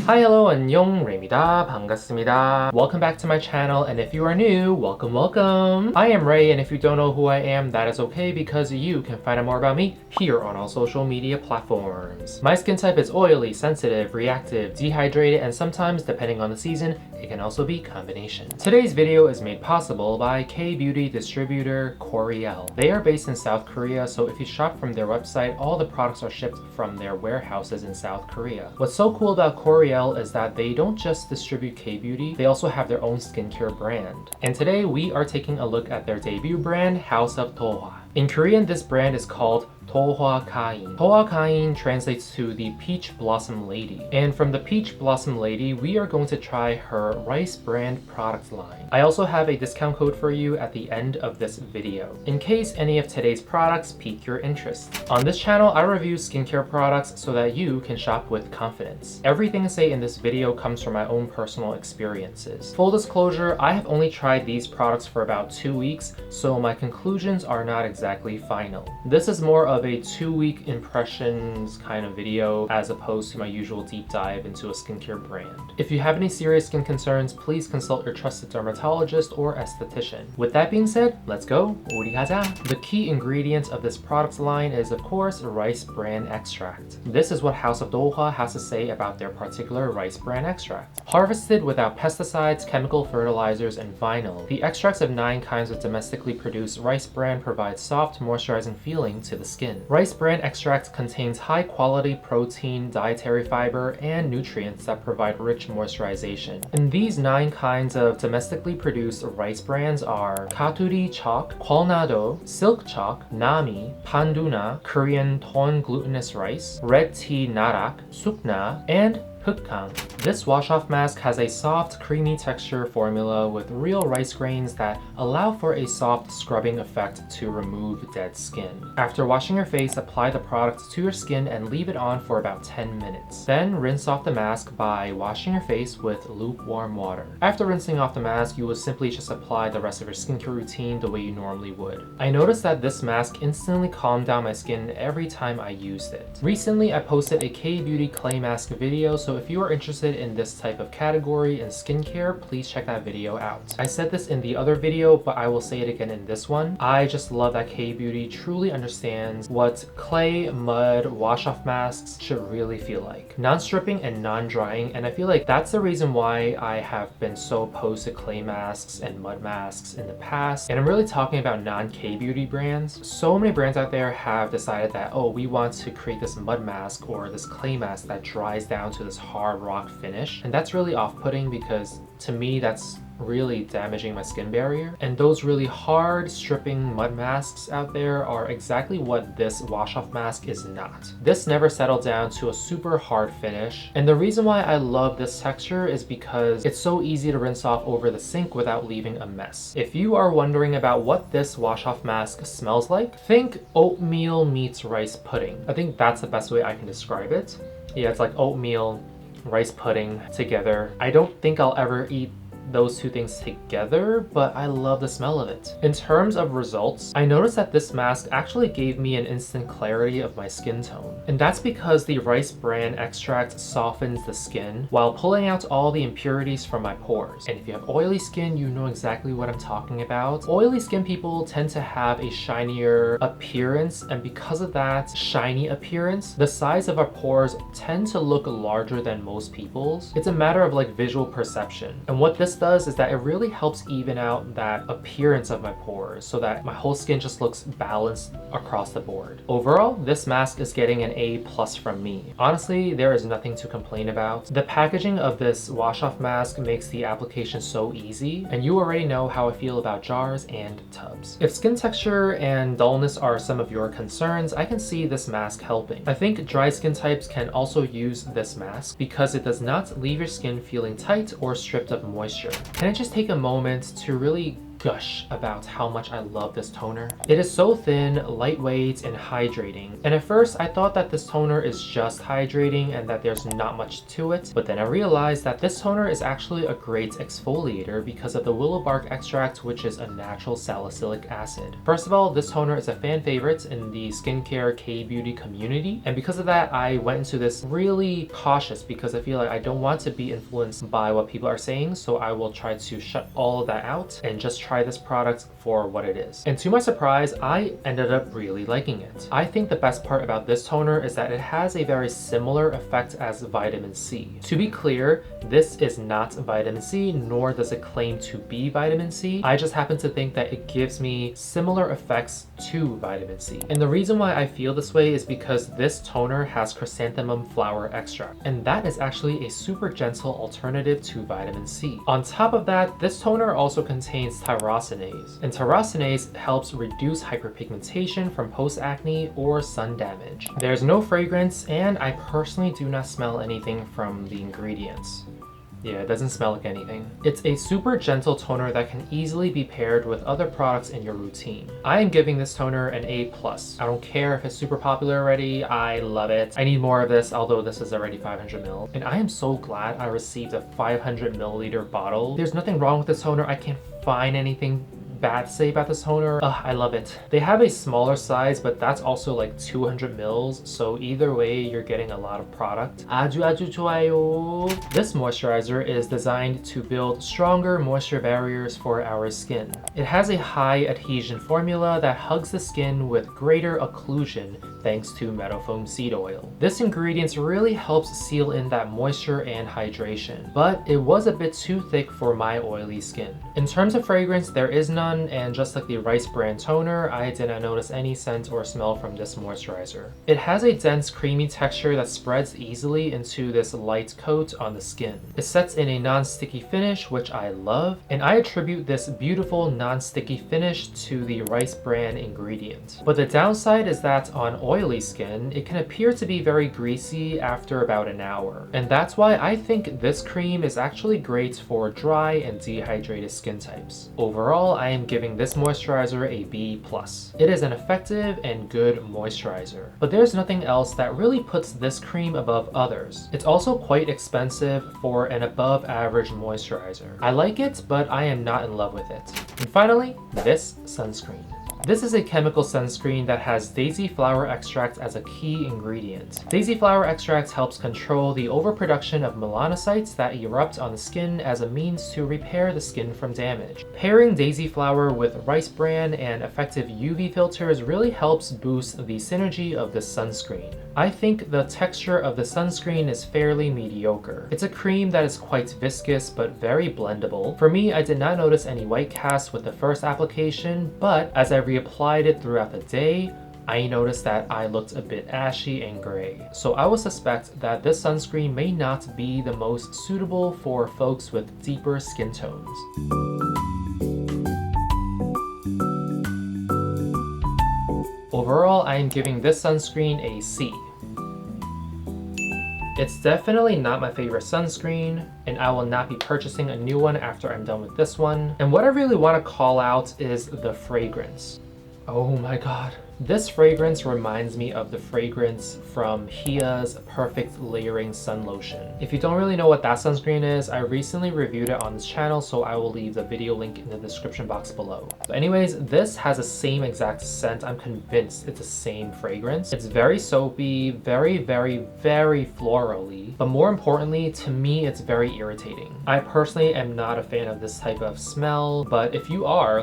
Hi, hello, 안녕, Ray입니다. 반갑습니다. Welcome back to my channel, and if you are new, welcome. I am Ray, and if you don't know who I am, that is okay because you can find out more about me here on all social media platforms. My skin type is oily, sensitive, reactive, dehydrated, and sometimes, depending on the season, it can also be combination. Today's video is made possible by K-beauty distributor Coreelle. They are based in South Korea, so if you shop from their website, all the products are shipped from their warehouses in South Korea. What's so cool about Coreelle is that they don't just distribute K-beauty, they also have their own skincare brand. And today we are taking a look at their debut brand, House of Dohwa. In Korean, this brand is called Dohwa Kain. Dohwa Kain translates to the Peach Blossom Lady. And from the Peach Blossom Lady, we are going to try her rice brand product line. I also have a discount code for you at the end of this video, in case any of today's products pique your interest. On this channel, I review skincare products so that you can shop with confidence. Everything I say in this video comes from my own personal experiences. Full disclosure, I have only tried these products for about 2 weeks, so my conclusions are not exactly final. This is more of a 2-week impressions kind of video as opposed to my usual deep dive into a skincare brand. If you have any serious skin concerns, please consult your trusted dermatologist or esthetician. With that being said, let's go. 우리 가자. The key ingredient of this product line is, of course, rice bran extract. This is what House of Dohwa has to say about their particular rice bran extract. Harvested without pesticides, chemical fertilizers, and vinyl, the extracts of 9 kinds of domestically produced rice bran provide soft, moisturizing feeling to the skin. Rice bran extract contains high-quality protein, dietary fiber, and nutrients that provide rich moisturization. And these 9 kinds of domestically produced rice brands are Katuri chalk, Kwalnado, silk chalk, Nami, Panduna, Korean torn glutinous rice, red tea narak, sukna, and Hukang. This wash-off mask has a soft, creamy texture formula with real rice grains that allow for a soft scrubbing effect to remove dead skin. After washing your face, apply the product to your skin and leave it on for about 10 minutes. Then rinse off the mask by washing your face with lukewarm water. After rinsing off the mask, you will simply just apply the rest of your skincare routine the way you normally would. I noticed that this mask instantly calmed down my skin every time I used it. Recently, I posted a K-beauty clay mask video, so if you are interested in this type of category in skincare, please check that video out. I said this in the other video, but I will say it again in this one. I just love that K-beauty truly understands what clay, mud, wash-off masks should really feel like. Non-stripping and non-drying, and I feel like that's the reason why I have been so opposed to clay masks and mud masks in the past. And I'm really talking about non-K-beauty brands. So many brands out there have decided that, oh, we want to create this mud mask or this clay mask that dries down to this hard rock finish, and that's really off-putting because to me that's really damaging my skin barrier. And those really hard stripping mud masks out there are exactly what this wash-off mask is not. This never settled down to a super hard finish, and the reason why I love this texture is because it's so easy to rinse off over the sink without leaving a mess. If you are wondering about what this wash-off mask smells like, think oatmeal meets rice pudding. I think that's the best way I can describe it. Yeah, it's like oatmeal, rice pudding together. I don't think I'll ever eat those two things together, but I love the smell of it. In terms of results, I noticed that this mask actually gave me an instant clarity of my skin tone. And that's because the rice bran extract softens the skin while pulling out all the impurities from my pores. And if you have oily skin, you know exactly what I'm talking about. Oily skin people tend to have a shinier appearance, and because of that shiny appearance, the size of our pores tend to look larger than most people's. It's a matter of like visual perception. And what this this does is that it really helps even out that appearance of my pores so that my whole skin just looks balanced across the board. Overall, this mask is getting an A+ from me. Honestly, there is nothing to complain about. The packaging of this wash-off mask makes the application so easy, and you already know how I feel about jars and tubs. If skin texture and dullness are some of your concerns, I can see this mask helping. I think dry skin types can also use this mask because it does not leave your skin feeling tight or stripped of moisture. Can I just take a moment to really gush about how much I love this toner? It is so thin, lightweight, and hydrating. And at first I thought that this toner is just hydrating and that there's not much to it, but then I realized that this toner is actually a great exfoliator because of the willow bark extract, which is a natural salicylic acid. First of all, this toner is a fan favorite in the skincare K-beauty community, and because of that I went into this really cautious because I feel like I don't want to be influenced by what people are saying, so I will try to shut all of that out and just try this product for what it is. And to my surprise, I ended up really liking it. I think the best part about this toner is that it has a very similar effect as vitamin C. To be clear, this is not vitamin C, nor does it claim to be vitamin C. I just happen to think that it gives me similar effects to vitamin C. And the reason why I feel this way is because this toner has chrysanthemum flower extract, and that is actually a super gentle alternative to vitamin C. On top of that, this toner also contains tyrosinase, and tyrosinase helps reduce hyperpigmentation from post-acne or sun damage. There's no fragrance, and I personally do not smell anything from the ingredients. Yeah, it doesn't smell like anything. It's a super gentle toner that can easily be paired with other products in your routine. I am giving this toner an A+. I don't care if it's super popular already, I love it. I need more of this, although this is already 500 ml. And I am so glad I received a 500 milliliter bottle. There's nothing wrong with this toner. I can't find anything bad to say about this toner. I love it. They have a smaller size, but that's also like 200 mils, so either way you're getting a lot of product. 아주 좋아요. This moisturizer is designed to build stronger moisture barriers for our skin. It has a high adhesion formula that hugs the skin with greater occlusion thanks to meadow foam seed oil. This ingredient really helps seal in that moisture and hydration, but it was a bit too thick for my oily skin. In terms of fragrance, there is none, and just like the Rice brand toner, I did not notice any scent or smell from this moisturizer. It has a dense creamy texture that spreads easily into this light coat on the skin. It sets in a non-sticky finish, which I love, and I attribute this beautiful non-sticky finish to the Rice brand ingredient. But the downside is that on oily skin, it can appear to be very greasy after about an hour. And that's why I think this cream is actually great for dry and dehydrated skin types. Overall, I am giving this moisturizer a B+. It is an effective and good moisturizer. But there's nothing else that really puts this cream above others. It's also quite expensive for an above average moisturizer. I like it, but I am not in love with it. And finally, this sunscreen. This is a chemical sunscreen that has daisy flower extract as a key ingredient. Daisy flower extract helps control the overproduction of melanocytes that erupt on the skin as a means to repair the skin from damage. Pairing daisy flower with Rice brand and effective UV filters really helps boost the synergy of this sunscreen. I think the texture of the sunscreen is fairly mediocre. It's a cream that is quite viscous but very blendable. For me, I did not notice any white cast with the first application, but as I reapplied it throughout the day, I noticed that I looked a bit ashy and gray. So I would suspect that this sunscreen may not be the most suitable for folks with deeper skin tones. Overall, I am giving this sunscreen a C. It's definitely not my favorite sunscreen, and I will not be purchasing a new one after I'm done with this one. And what I really want to call out is the fragrance. Oh my god. This fragrance reminds me of the fragrance from Hia's Perfect Layering Sun Lotion. If you don't really know what that sunscreen is, I recently reviewed it on this channel, so I will leave the video link in the description box below. But anyways, this has the same exact scent. I'm convinced it's the same fragrance. It's very soapy, very florally, but more importantly, to me, it's very irritating. I personally am not a fan of this type of smell, but if you are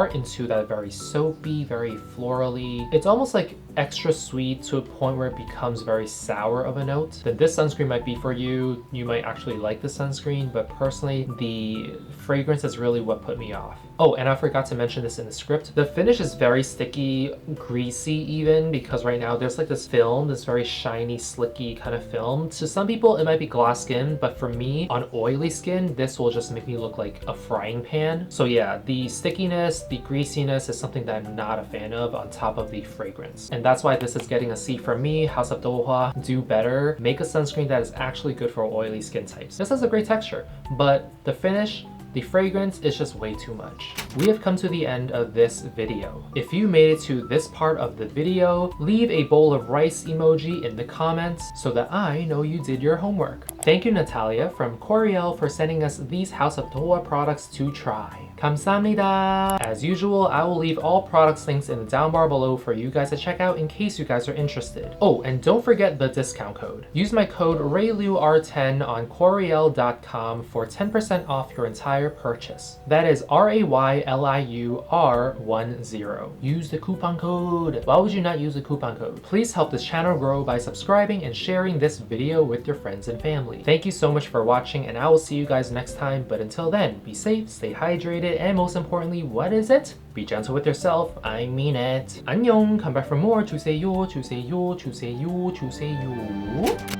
into that very soapy, very floral, it's almost like extra sweet to a point where it becomes very sour of a note, then this sunscreen might be for you. You might actually like the sunscreen, but personally, the fragrance is really what put me off. Oh, and I forgot to mention this in the script. The finish is very sticky, greasy even, because right now there's like this film, this very shiny, slicky kind of film. To some people, it might be glass skin, but for me, on oily skin, this will just make me look like a frying pan. So yeah, the stickiness, the greasiness is something that I'm not a fan of on top of the fragrance. And that's why this is getting a C from me. House of Dohwa, do better. Make a sunscreen that is actually good for oily skin types. This has a great texture, but the finish, the fragrance is just way too much. We have come to the end of this video. If you made it to this part of the video, leave a bowl of rice emoji in the comments so that I know you did your homework. Thank you, Natalia from Coreelle, for sending us these House of Dohwa products to try. 감사합니다. As usual, I will leave all products links in the down bar below for you guys to check out in case you guys are interested. Oh, and don't forget the discount code. Use my code rayliur10 on coreelle.com for 10% off your entire purchase. That is RAYLIUR10. Use the coupon code. Why would you not use the coupon code? Please help this channel grow by subscribing and sharing this video with your friends and family. Thank you so much for watching, and I will see you guys next time. But until then, be safe, stay hydrated, and most importantly, what is it? Be gentle with yourself. I mean it. 안녕. Come back for more. 주세요, 주세요, 주세요, 주세요.